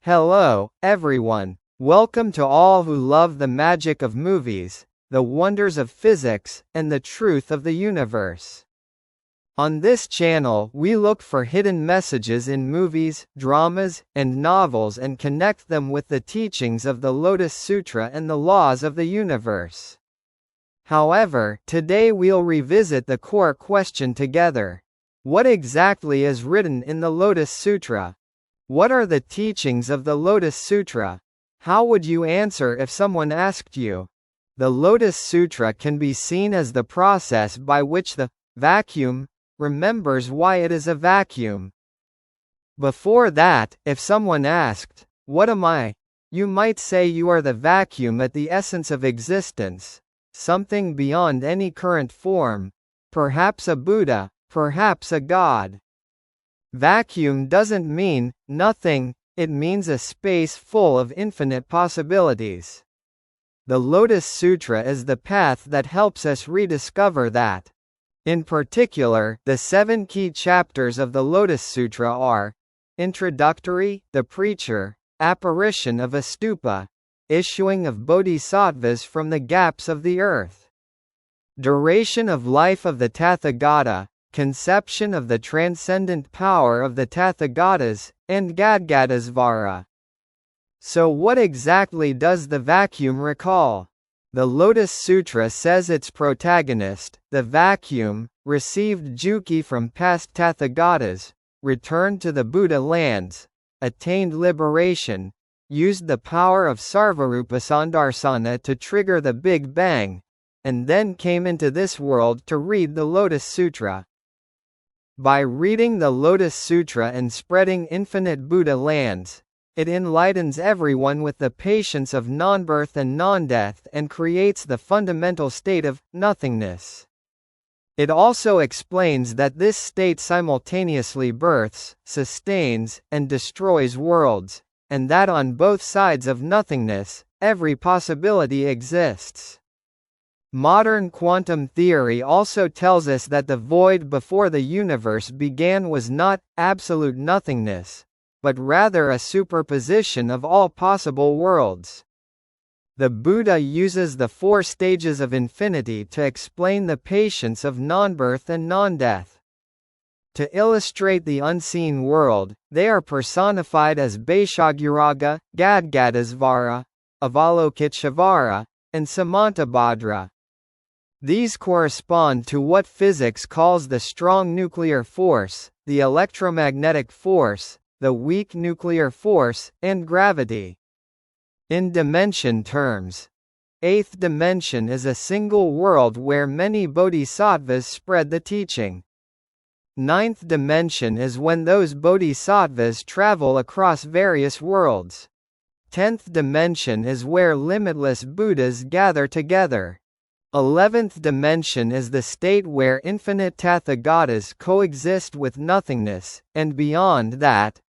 Hello, everyone. Welcome to all who love the magic of movies, the wonders of physics, and the truth of the universe. On this channel, we look for hidden messages in movies, dramas, and novels and connect them with the teachings of the Lotus Sutra and the laws of the universe. However, today we'll revisit the core question together. What exactly is written in the Lotus Sutra? What are the teachings of the Lotus Sutra? How would you answer if someone asked you? The Lotus Sutra can be seen as the process by which the vacuum remembers why it is a vacuum. Before that, if someone asked, "What am I?" you might say you are the vacuum at the essence of existence, something beyond any current form, perhaps a Buddha, perhaps a God. Vacuum doesn't mean nothing, it means a space full of infinite possibilities. The Lotus Sutra is the path that helps us rediscover that. In particular, the 7 key chapters of the Lotus Sutra are Introductory, the Preacher, Apparition of a Stupa, Issuing of Bodhisattvas from the Gaps of the Earth, Duration of Life of the Tathagata, Conception of the Transcendent Power of the Tathagatas, and Gadgadasvara. So what exactly does the vacuum recall? The Lotus Sutra says its protagonist, the vacuum, received juki from past Tathagatas, returned to the Buddha lands, attained liberation, used the power of Sarvarupasandarsana to trigger the Big Bang, and then came into this world to read the Lotus Sutra. By reading the Lotus Sutra and spreading infinite Buddha lands, it enlightens everyone with the patience of non-birth and non-death and creates the fundamental state of nothingness. It also explains that this state simultaneously births, sustains, and destroys worlds, and that on both sides of nothingness, every possibility exists. Modern quantum theory also tells us that the void before the universe began was not absolute nothingness, but rather a superposition of all possible worlds. The Buddha uses the 4 stages of infinity to explain the patience of non-birth and non-death. To illustrate the unseen world, they are personified as Vaishagiraga, Gadgadasvara, Avalokiteshvara, and Samantabhadra. These correspond to what physics calls the strong nuclear force, the electromagnetic force, the weak nuclear force, and gravity. In dimension terms, 8th dimension is a single world where many bodhisattvas spread the teaching. 9th dimension is when those bodhisattvas travel across various worlds. 10th dimension is where limitless Buddhas gather together. 11th dimension is the state where infinite Tathagatas coexist with nothingness, and beyond that,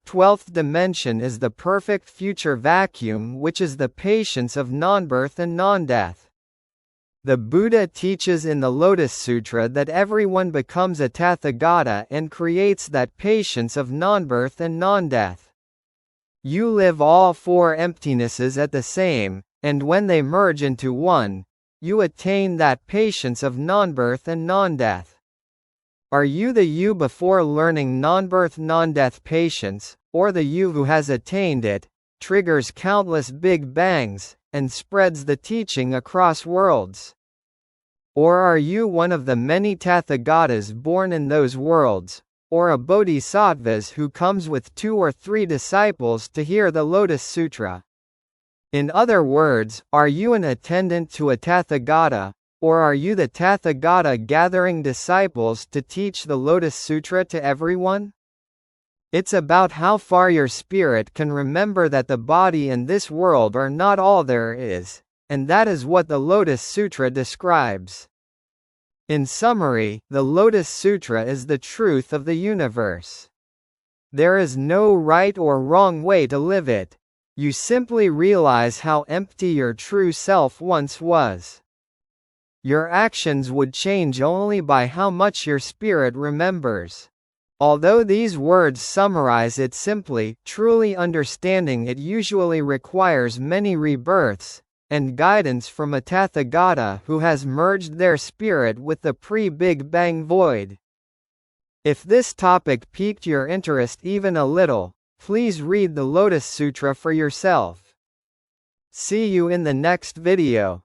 12th dimension is the perfect future vacuum, which is the patience of non-birth and non-death. The Buddha teaches in the Lotus Sutra that everyone becomes a Tathagata and creates that patience of non-birth and non-death. You live all 4 emptinesses at the same, and when they merge into one, you attain that patience of non-birth and non-death. Are you the you before learning non-birth non-death patience, or the you who has attained it, triggers countless big bangs, and spreads the teaching across worlds? Or are you one of the many Tathagatas born in those worlds, or a bodhisattvas who comes with 2 or 3 disciples to hear the Lotus Sutra? In other words, are you an attendant to a Tathagata, or are you the Tathagata gathering disciples to teach the Lotus Sutra to everyone? It's about how far your spirit can remember that the body and this world are not all there is, and that is what the Lotus Sutra describes. In summary, the Lotus Sutra is the truth of the universe. There is no right or wrong way to live it. You simply realize how empty your true self once was. Your actions would change only by how much your spirit remembers. Although these words summarize it simply, truly understanding it usually requires many rebirths, and guidance from a Tathagata who has merged their spirit with the pre-Big Bang void. If this topic piqued your interest even a little, please read the Lotus Sutra for yourself. See you in the next video.